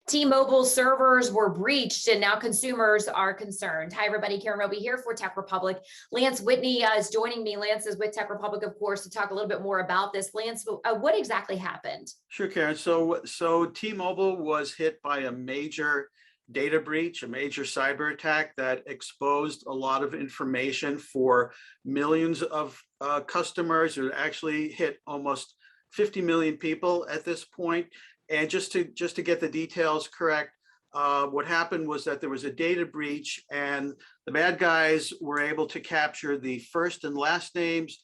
T-Mobile servers were breached and now consumers are concerned. Hi, everybody. Karen Roby here for TechRepublic. Lance Whitney is joining me. Lance is with TechRepublic, of course, to talk a little bit more about this. Lance, what exactly happened? Sure, Karen. So T-Mobile was hit by a major data breach, a major cyber attack that exposed a lot of information for millions of customers. It actually hit almost 50 million people at this point. And just to get the details correct, what happened was that there was a data breach, and the bad guys were able to capture the first and last names,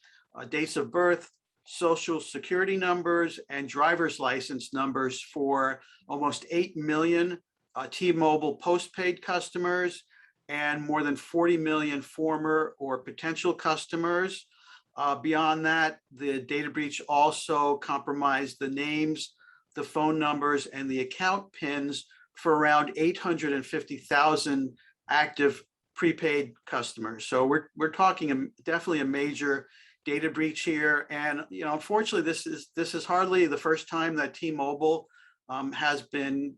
dates of birth, social security numbers, and driver's license numbers for almost 8 million T-Mobile postpaid customers and more than 40 million former or potential customers. Beyond that, the data breach also compromised the names, the phone numbers, and the account pins for around 850,000 active prepaid customers. So we're talking definitely a major data breach here. And unfortunately, this is hardly the first time that T-Mobile has been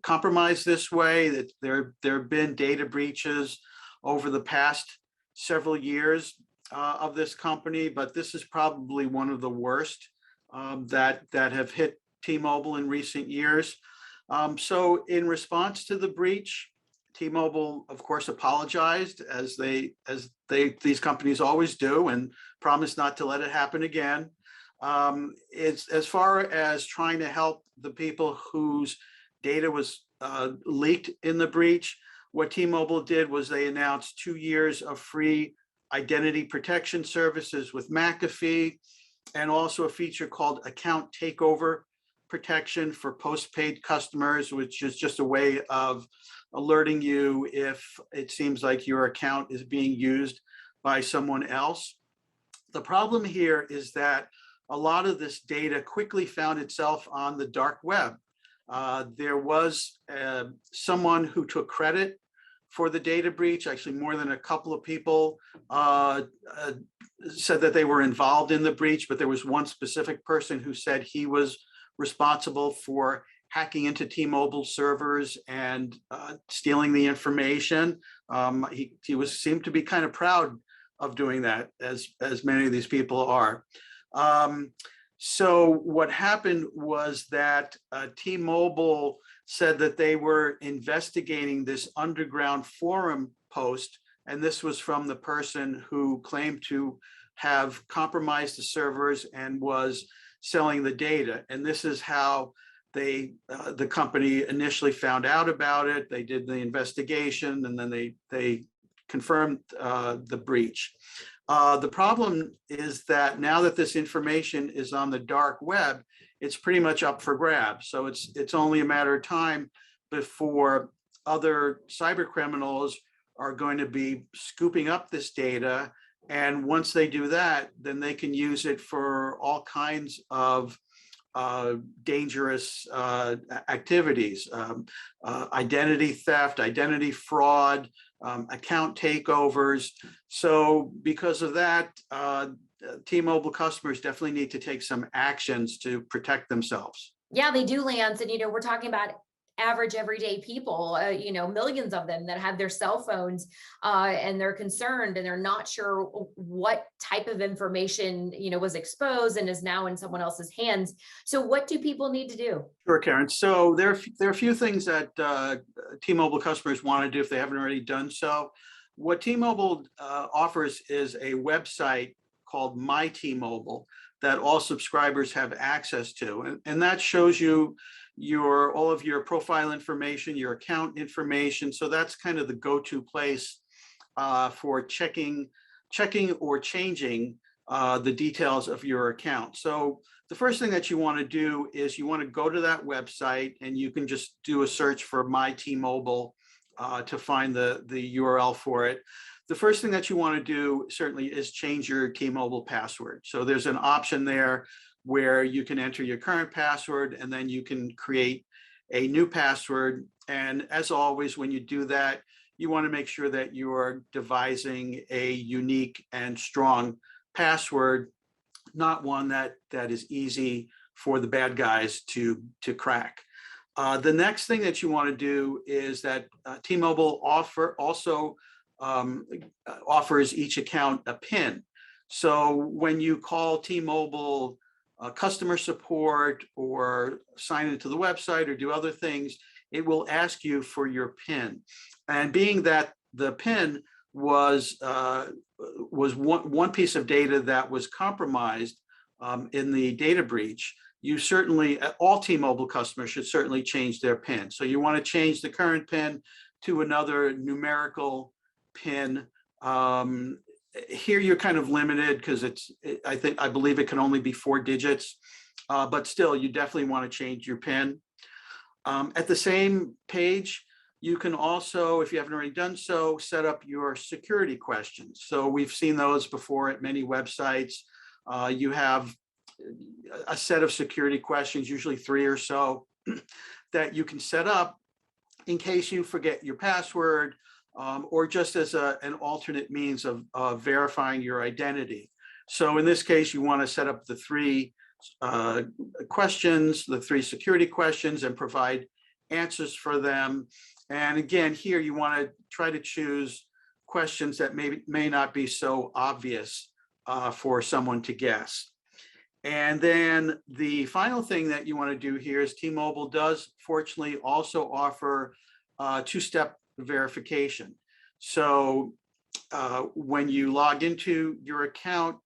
compromised this way. That there have been data breaches over the past several years of this company, but this is probably one of the worst that have hit T-Mobile in recent years. So in response to the breach, T-Mobile, of course, apologized as these companies always do, and promised not to let it happen again. It's as far as trying to help the people whose data was leaked in the breach. What T-Mobile did was they announced 2 years of free identity protection services with McAfee, and also a feature called account takeover protection for postpaid customers, which is just a way of alerting you if it seems like your account is being used by someone else. The problem here is that a lot of this data quickly found itself on the dark web. There was someone who took credit for the data breach. Actually, more than a couple of people said that they were involved in the breach, but there was one specific person who said he was responsible for hacking into T-Mobile servers and stealing the information. He seemed to be kind of proud of doing that, as many of these people are. So what happened was that T-Mobile said that they were investigating this underground forum post, and this was from the person who claimed to have compromised the servers and was selling the data. And this is how the company initially found out about it. They did the investigation, and then they confirmed the breach. The problem is that now that this information is on the dark web, it's pretty much up for grabs. So it's only a matter of time before other cyber criminals are going to be scooping up this data. And once they do that, then they can use it for all kinds of dangerous activities, identity theft, identity fraud, account takeovers. So because of that, T-Mobile customers definitely need to take some actions to protect themselves. Yeah, they do, Lance. And, we're talking about average everyday people, millions of them that have their cell phones and they're concerned and they're not sure what type of information, was exposed and is now in someone else's hands. So what do people need to do? Sure, Karen. So there are a few things that T-Mobile customers want to do if they haven't already done so. What T-Mobile offers is a website called My T-Mobile that all subscribers have access to, and that shows you all of your profile information, your account information. So that's kind of the go-to place for checking or changing the details of your account. So the first thing that you want to do is you want to go to that website, and you can just do a search for My T-Mobile to find the URL for it. The first thing that you want to do certainly is change your T-Mobile password. So there's an option there where you can enter your current password, and then you can create a new password. And as always, when you do that, you want to make sure that you are devising a unique and strong password, not one that is easy for the bad guys to crack. The next thing that you want to do is that T-Mobile also offers each account a PIN. So when you call T-Mobile customer support or sign into the website or do other things, it will ask you for your PIN. And being that the PIN was one piece of data that was compromised in the data breach, you certainly, all T-Mobile customers should certainly change their PIN. So you want to change the current PIN to another numerical PIN. Here you're kind of limited because I believe it can only be 4 digits, but still you definitely want to change your PIN. At the same page, you can also, if you haven't already done so, set up your security questions. So we've seen those before at many websites. You have a set of security questions, usually 3 or so, that you can set up in case you forget your password, or just as an alternate means of verifying your identity. So in this case, you want to set up the 3 questions, the 3 security questions, and provide answers for them. And again, here you want to try to choose questions that may not be so obvious for someone to guess. And then the final thing that you want to do here is T-Mobile does fortunately also offer 2-step verification. So when you log into your account,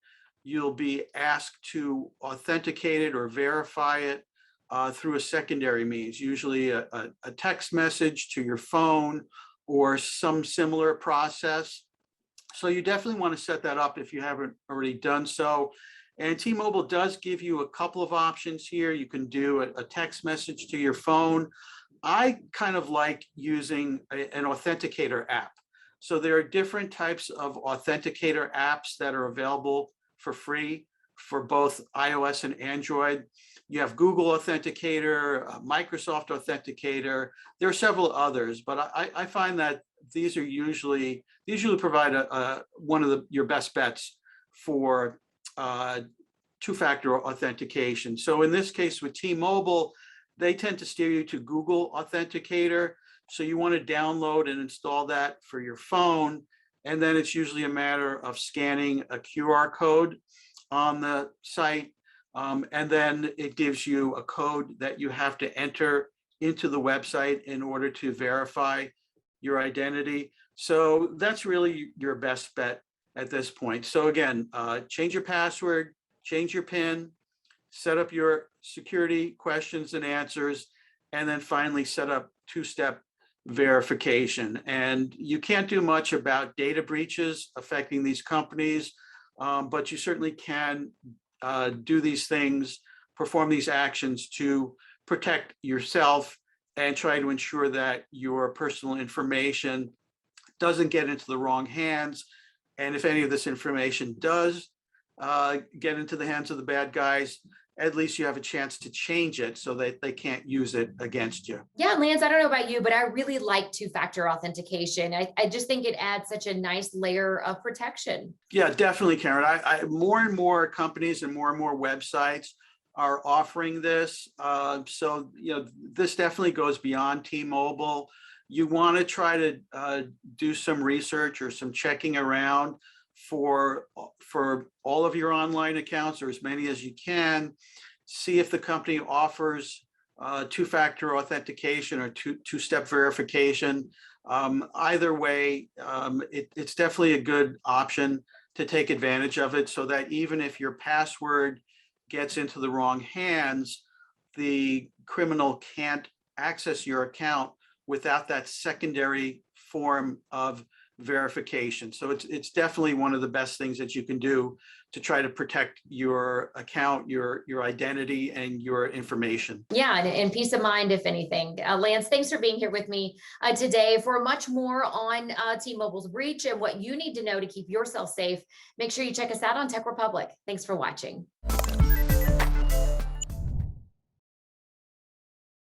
you'll be asked to authenticate it or verify it through a secondary means, usually a text message to your phone or some similar process. So you definitely want to set that up if you haven't already done so. And T-Mobile does give you a couple of options here. You can do a text message to your phone. I kind of like using an authenticator app. So there are different types of authenticator apps that are available for free for both iOS and Android. You have Google Authenticator, Microsoft Authenticator. There are several others, but I find that these usually provide one of your best bets for 2-factor authentication. So in this case with T-Mobile, they tend to steer you to Google Authenticator. So you want to download and install that for your phone. And then it's usually a matter of scanning a QR code on the site. And then it gives you a code that you have to enter into the website in order to verify your identity. So that's really your best bet at this point. So again, change your password, change your PIN, set up your security questions and answers, and then finally set up 2-step verification. And you can't do much about data breaches affecting these companies, but you certainly can do these things, perform these actions to protect yourself and try to ensure that your personal information doesn't get into the wrong hands. And if any of this information does get into the hands of the bad guys, at least you have a chance to change it so that they can't use it against you. Yeah, Lance, I don't know about you, but I really like 2-factor authentication. I just think it adds such a nice layer of protection. Yeah, definitely, Karen. More and more companies and more websites are offering this. So, this definitely goes beyond T-Mobile. You want to try to do some research or some checking around for all of your online accounts, or as many as you can. See if the company offers 2-factor authentication or two-step verification. Either way, it's definitely a good option to take advantage of it, so that even if your password gets into the wrong hands, the criminal can't access your account without that secondary form of verification. So it's definitely one of the best things that you can do to try to protect your account, your identity, and your information. Yeah, and peace of mind, if anything. Lance, thanks for being here with me today. For much more on T-Mobile's breach and what you need to know to keep yourself safe, make sure you check us out on TechRepublic. Thanks for watching.